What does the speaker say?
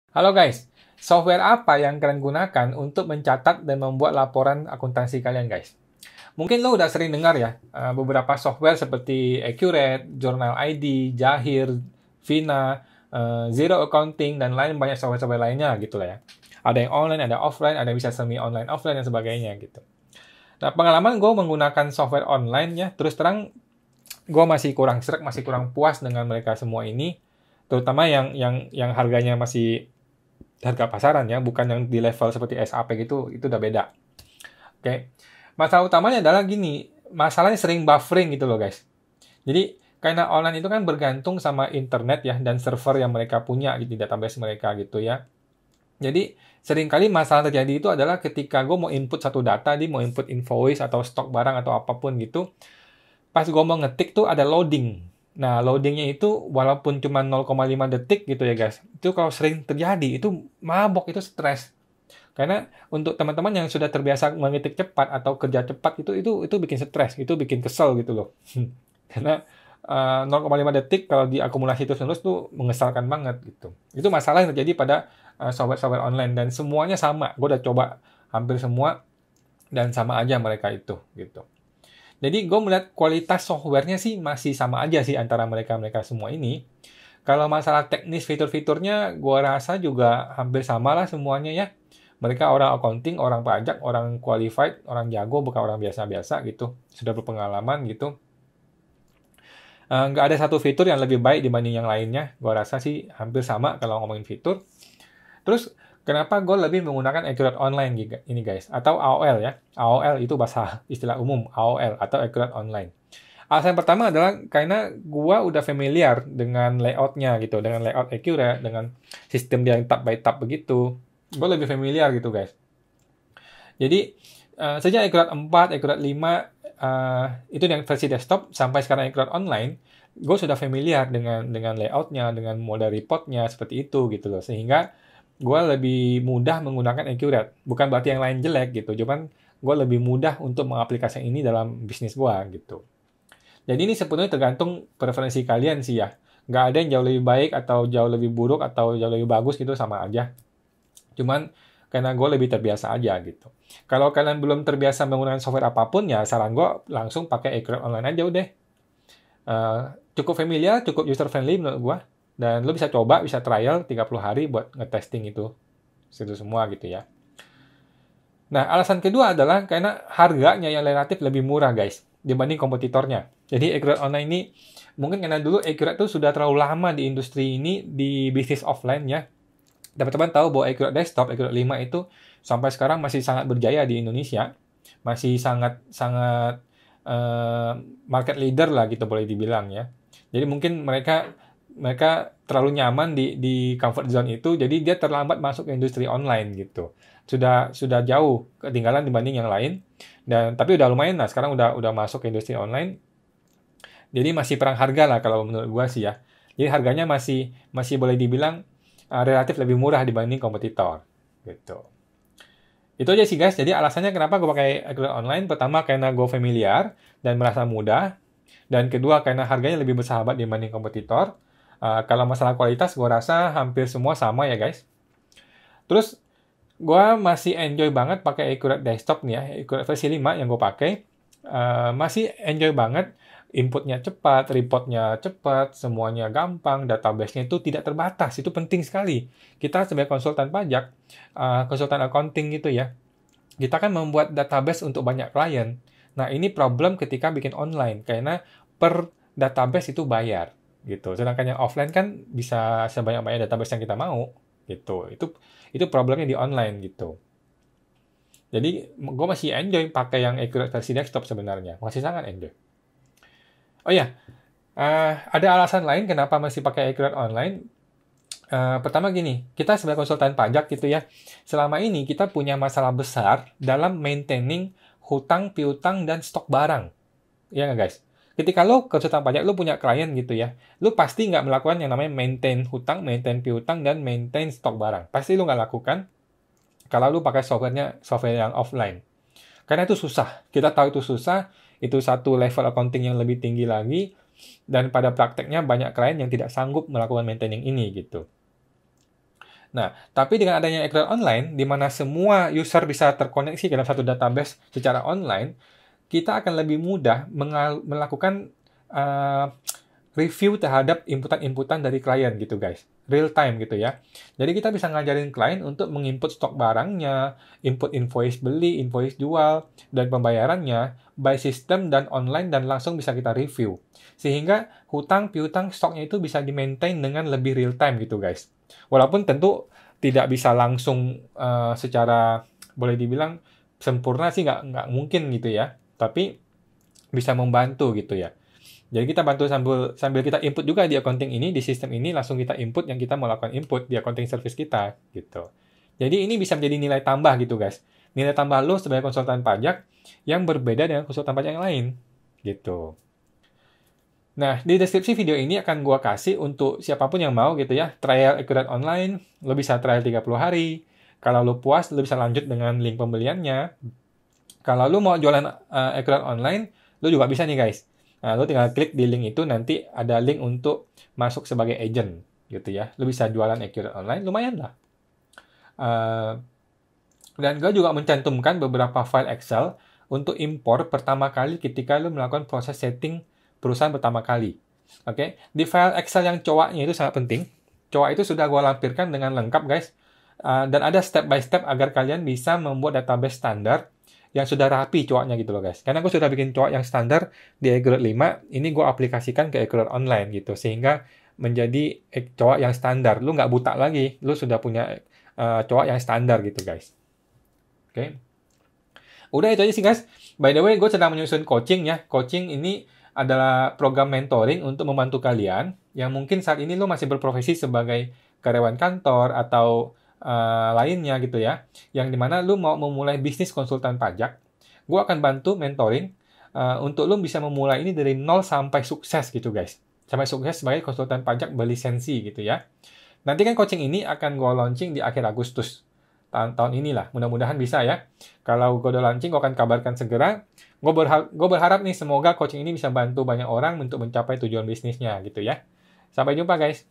Halo guys, software apa yang kalian gunakan untuk mencatat dan membuat laporan akuntansi kalian guys? Mungkin lo udah sering dengar ya, beberapa software seperti Accurate, Journal ID, Jahir, Vina, Zero Accounting, dan lain banyak software-software lainnya gitu lah ya. Ada yang online, ada offline, ada yang bisa semi online, offline, dan sebagainya gitu. Nah, pengalaman gue menggunakan software online ya, terus terang gue masih kurang sreg, masih kurang puas dengan mereka semua ini, terutama yang harganya masih harga pasaran ya, bukan yang di level seperti SAP gitu, itu udah beda. Oke. Masalah utamanya adalah gini, masalahnya sering buffering gitu loh guys. Jadi karena online itu kan bergantung sama internet ya dan server yang mereka punya di database mereka gitu ya. Jadi seringkali masalah terjadi itu adalah ketika gue mau input satu data, dia mau input invoice atau stok barang atau apapun gitu, pas gue mau ngetik tuh ada loading. Nah, loadingnya itu walaupun cuma 0,5 detik gitu ya guys, itu kalau sering terjadi, itu mabok, itu stres. Karena untuk teman-teman yang sudah terbiasa mengetik cepat atau kerja cepat itu bikin stres, itu bikin kesel gitu loh. Karena 0,5 detik kalau diakumulasi terus-menerus tuh mengesalkan banget gitu. Itu masalah yang terjadi pada software-software online dan semuanya sama. Gue udah coba hampir semua dan sama aja mereka itu gitu. Jadi gue melihat kualitas softwarenya sih masih sama aja sih antara mereka-mereka semua ini. Kalau masalah teknis fitur-fiturnya, gue rasa juga hampir sama lah semuanya ya. Mereka orang accounting, orang pajak, orang qualified, orang jago, bukan orang biasa-biasa gitu. Sudah berpengalaman gitu. Nggak ada satu fitur yang lebih baik dibanding yang lainnya. Gue rasa sih hampir sama kalau ngomongin fitur. Terus kenapa gue lebih menggunakan Accurate Online ini guys? Atau AOL ya. AOL itu bahasa istilah umum, AOL atau Accurate Online. Alasan pertama adalah karena gue udah familiar dengan layoutnya gitu, dengan layout Accurate, dengan sistem dia yang tab by tab begitu. Gue lebih familiar gitu guys. Jadi sejak Accurate 4, Accurate 5, itu yang versi desktop sampai sekarang Accurate Online, gue sudah familiar dengan layoutnya, dengan mode reportnya seperti itu gitu loh. Sehingga gue lebih mudah menggunakan Accurate. Bukan berarti yang lain jelek gitu, cuman gue lebih mudah untuk mengaplikasikan ini dalam bisnis gue gitu. Jadi ini sepenuhnya tergantung preferensi kalian sih ya. Nggak ada yang jauh lebih baik atau jauh lebih buruk atau jauh lebih bagus gitu, sama aja. Cuman karena gue lebih terbiasa aja gitu. Kalau kalian belum terbiasa menggunakan software apapun ya saran gue langsung pakai Accurate Online aja udah. Cukup familiar, cukup user friendly menurut gue. Dan lo bisa coba, bisa trial 30 hari buat ngetesting itu semua gitu ya. Nah, alasan kedua adalah karena harganya yang relatif lebih murah, guys, dibanding kompetitornya. Jadi, Accurate Online ini, mungkin karena dulu Accurate itu sudah terlalu lama di industri ini, di bisnis offline ya. Teman-teman tahu bahwa Accurate Desktop, Accurate 5 itu sampai sekarang masih sangat berjaya di Indonesia. Masih sangat market leader lah gitu boleh dibilang ya. Jadi mungkin mereka terlalu nyaman di comfort zone itu, jadi dia terlambat masuk ke industri online gitu. Sudah jauh ketinggalan dibanding yang lain. Dan tapi udah lumayan lah sekarang udah masuk ke industri online. Jadi masih perang harga lah kalau menurut gua sih ya. Jadi harganya masih boleh dibilang relatif lebih murah dibanding kompetitor gitu. Itu aja sih guys. Jadi alasannya kenapa gue pakai Accurate Online, pertama karena gue familiar dan merasa mudah, dan kedua karena harganya lebih bersahabat dibanding kompetitor. Kalau masalah kualitas, gue rasa hampir semua sama ya guys. Terus gue masih enjoy banget pakai Accurate Desktop nih ya, Accurate versi 5 yang gue pakai. Masih enjoy banget, inputnya cepat, reportnya cepat, semuanya gampang, database-nya itu tidak terbatas, itu penting sekali. Kita sebagai konsultan pajak, konsultan accounting gitu ya, kita kan membuat database untuk banyak klien. Nah, ini problem ketika bikin online, karena per database itu bayar gitu. Sedangkan yang offline kan bisa sebanyak-banyak database yang kita mau gitu. Itu problemnya di online gitu. Jadi gue masih enjoy pakai yang Accurate versi desktop sebenarnya, masih sangat enjoy. Oh ya, ada alasan lain kenapa masih pakai Accurate Online. Pertama gini, kita sebagai konsultan pajak gitu ya, selama ini kita punya masalah besar dalam maintaining hutang, piutang, dan stok barang. Iya nggak guys? Ketika lo konsultan pajak, lo punya klien gitu ya, lo pasti nggak melakukan yang namanya maintain hutang, maintain piutang, dan maintain stok barang. Pasti lo nggak lakukan kalau lo pakai software yang offline. Karena itu susah. Kita tahu itu susah, itu satu level accounting yang lebih tinggi lagi, dan pada prakteknya banyak klien yang tidak sanggup melakukan maintaining ini gitu. Nah, tapi dengan adanya e-career online, di mana semua user bisa terkoneksi ke dalam satu database secara online, kita akan lebih mudah melakukan uh, review terhadap inputan-inputan dari klien gitu guys. Real time gitu ya. Jadi kita bisa ngajarin klien untuk menginput stok barangnya, input invoice beli, invoice jual, dan pembayarannya by system dan online dan langsung bisa kita review. Sehingga hutang piutang stoknya itu bisa di-maintain dengan lebih real time gitu guys. Walaupun tentu tidak bisa langsung secara boleh dibilang sempurna sih nggak mungkin gitu ya. Tapi bisa membantu gitu ya. Jadi kita bantu sambil kita input juga di accounting ini, di sistem ini, langsung kita input yang kita mau lakukan input di accounting service kita gitu. Jadi ini bisa menjadi nilai tambah gitu guys. Nilai tambah lo sebagai konsultan pajak yang berbeda dengan konsultan pajak yang lain gitu. Nah, di deskripsi video ini akan gua kasih untuk siapapun yang mau gitu ya, trial Accurate online, lo bisa trial 30 hari. Kalau lo puas, lo bisa lanjut dengan link pembeliannya. Kalau lo mau jualan Accurate online, lo juga bisa nih guys. Nah, lo tinggal klik di link itu, nanti ada link untuk masuk sebagai agent gitu ya. Lo bisa jualan Accurate online, lumayan lah. Dan gue juga mencantumkan beberapa file Excel untuk impor pertama kali ketika lo melakukan proses setting perusahaan pertama kali. Oke, di file Excel yang cowoknya itu sangat penting. Cowok itu sudah gue lampirkan dengan lengkap, guys. Dan ada step by step agar kalian bisa membuat database standar yang sudah rapi cowoknya gitu loh, guys. Karena gue sudah bikin cowok yang standar di Accurate 5, ini gue aplikasikan ke Accurate Online gitu. Sehingga menjadi cowok yang standar. Lu nggak buta lagi. Lu sudah punya cowok yang standar gitu, guys. Oke. Udah itu aja sih, guys. By the way, gue sedang menyusun coaching ya. Coaching ini adalah program mentoring untuk membantu kalian yang mungkin saat ini lo masih berprofesi sebagai karyawan kantor atau lainnya gitu ya, yang dimana lo mau memulai bisnis konsultan pajak. Gue akan bantu mentoring untuk lo bisa memulai ini dari 0 sampai sukses gitu guys, sampai sukses sebagai konsultan pajak berlisensi gitu ya. Nanti kan coaching ini akan gue launching di akhir Agustus tahun inilah, mudah-mudahan bisa ya. Kalau gue udah launching, gue akan kabarkan segera. Gue berharap nih semoga coaching ini bisa bantu banyak orang untuk mencapai tujuan bisnisnya gitu ya. Sampai jumpa guys.